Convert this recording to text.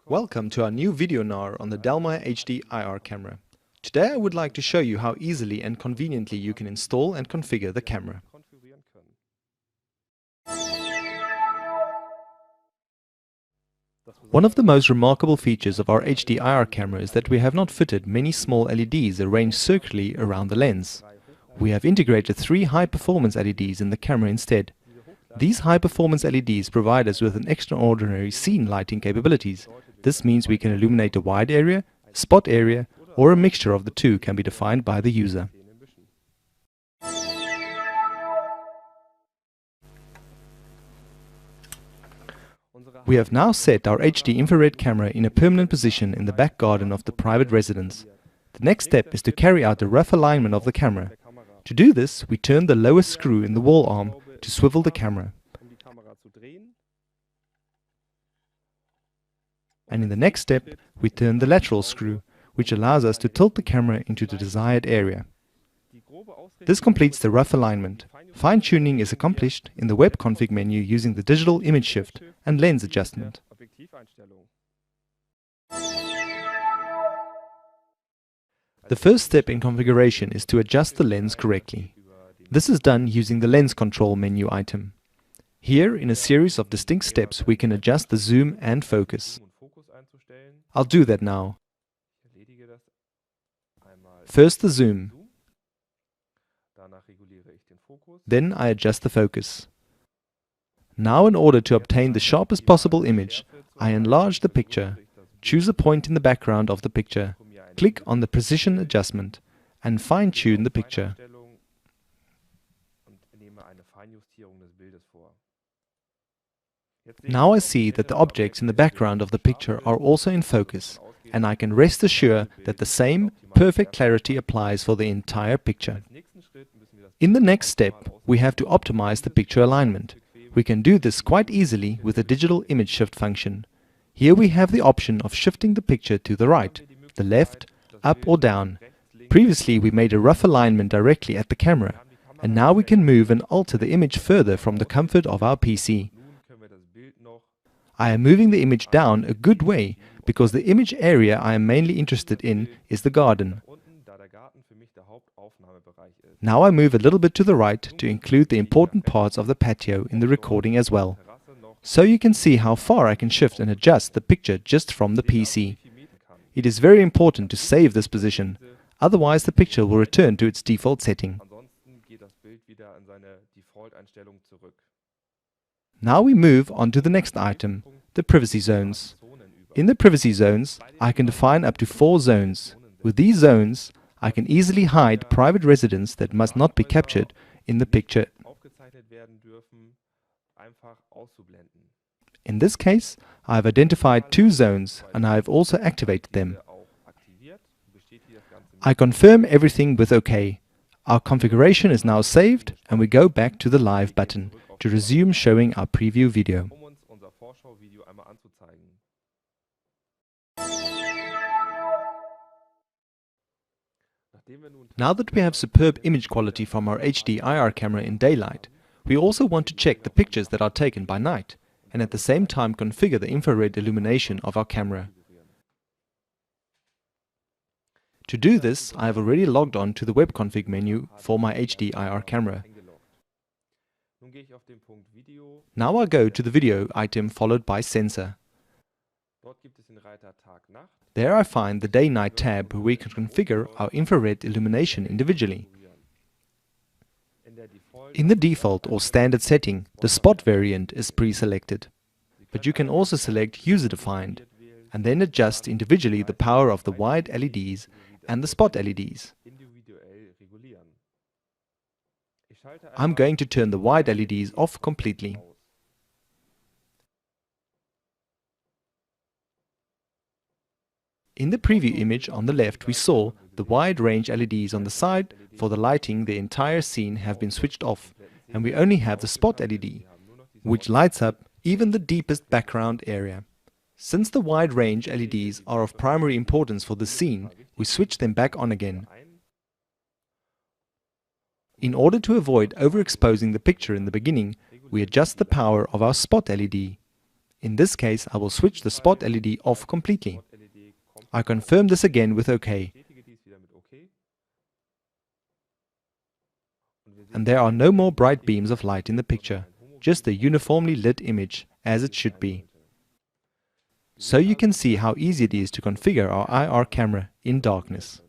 Welcome to our new video NAR on the Dallmeier HD IR camera. Today I would like to show you how easily and conveniently you can install and configure the camera. One of the most remarkable features of our HD IR camera is that we have not fitted many small LEDs arranged circularly around the lens. We have integrated 3 high-performance LEDs in the camera instead. These high-performance LEDs provide us with an extraordinary scene lighting capabilities. This means we can illuminate a wide area, a spot area, or a mixture of the two can be defined by the user. We have now set our HD infrared camera in a permanent position in the back garden of the private residence. The next step is to carry out a rough alignment of the camera. To do this, we turn the lowest screw in the wall arm to swivel the camera. And in the next step, we turn the lateral screw, which allows us to tilt the camera into the desired area. This completes the rough alignment. Fine-tuning is accomplished in the web config menu using the digital image shift and lens adjustment. The first step in configuration is to adjust the lens correctly. This is done using the lens control menu item. Here, in a series of distinct steps, we can adjust the zoom and focus. I'll do that now. First the zoom. Then I adjust the focus. Now, in order to obtain the sharpest possible image, I enlarge the picture, choose a point in the background of the picture, click on the precision adjustment, and fine-tune the picture. Now I see that the objects in the background of the picture are also in focus, and I can rest assured that the same perfect clarity applies for the entire picture. In the next step, we have to optimize the picture alignment. We can do this quite easily with the digital image shift function. Here we have the option of shifting the picture to the right, the left, up or down. Previously we made a rough alignment directly at the camera, and now we can move and alter the image further from the comfort of our PC. I am moving the image down a good way because the image area I am mainly interested in is the garden. Now I move a little bit to the right to include the important parts of the patio in the recording as well. So you can see how far I can shift and adjust the picture just from the PC. It is very important to save this position, otherwise the picture will return to its default setting. Now we move on to the next item, the privacy zones. In the privacy zones, I can define up to 4 zones. With these zones, I can easily hide private residents that must not be captured in the picture. In this case, I have identified 2 zones and I have also activated them. I confirm everything with OK. Our configuration is now saved and we go back to the Live button to resume showing our preview video. Now that we have superb image quality from our HD IR camera in daylight, we also want to check the pictures that are taken by night and at the same time configure the infrared illumination of our camera. To do this, I have already logged on to the web config menu for my HD IR camera. Now I go to the video item followed by sensor. There I find the Day-Night tab where we can configure our infrared illumination individually. In the default or standard setting, the spot variant is pre-selected. But you can also select user-defined and then adjust individually the power of the wide LEDs and the spot LEDs. I'm going to turn the wide LEDs off completely. In the preview image on the left we saw the wide range LEDs on the side. For the lighting the entire scene have been switched off and we only have the spot LED, which lights up even the deepest background area. Since the wide range LEDs are of primary importance for the scene, we switch them back on again. In order to avoid overexposing the picture in the beginning, we adjust the power of our spot LED. In this case, I will switch the spot LED off completely. I confirm this again with OK. And there are no more bright beams of light in the picture, just a uniformly lit image, as it should be. So you can see how easy it is to configure our IR camera in darkness.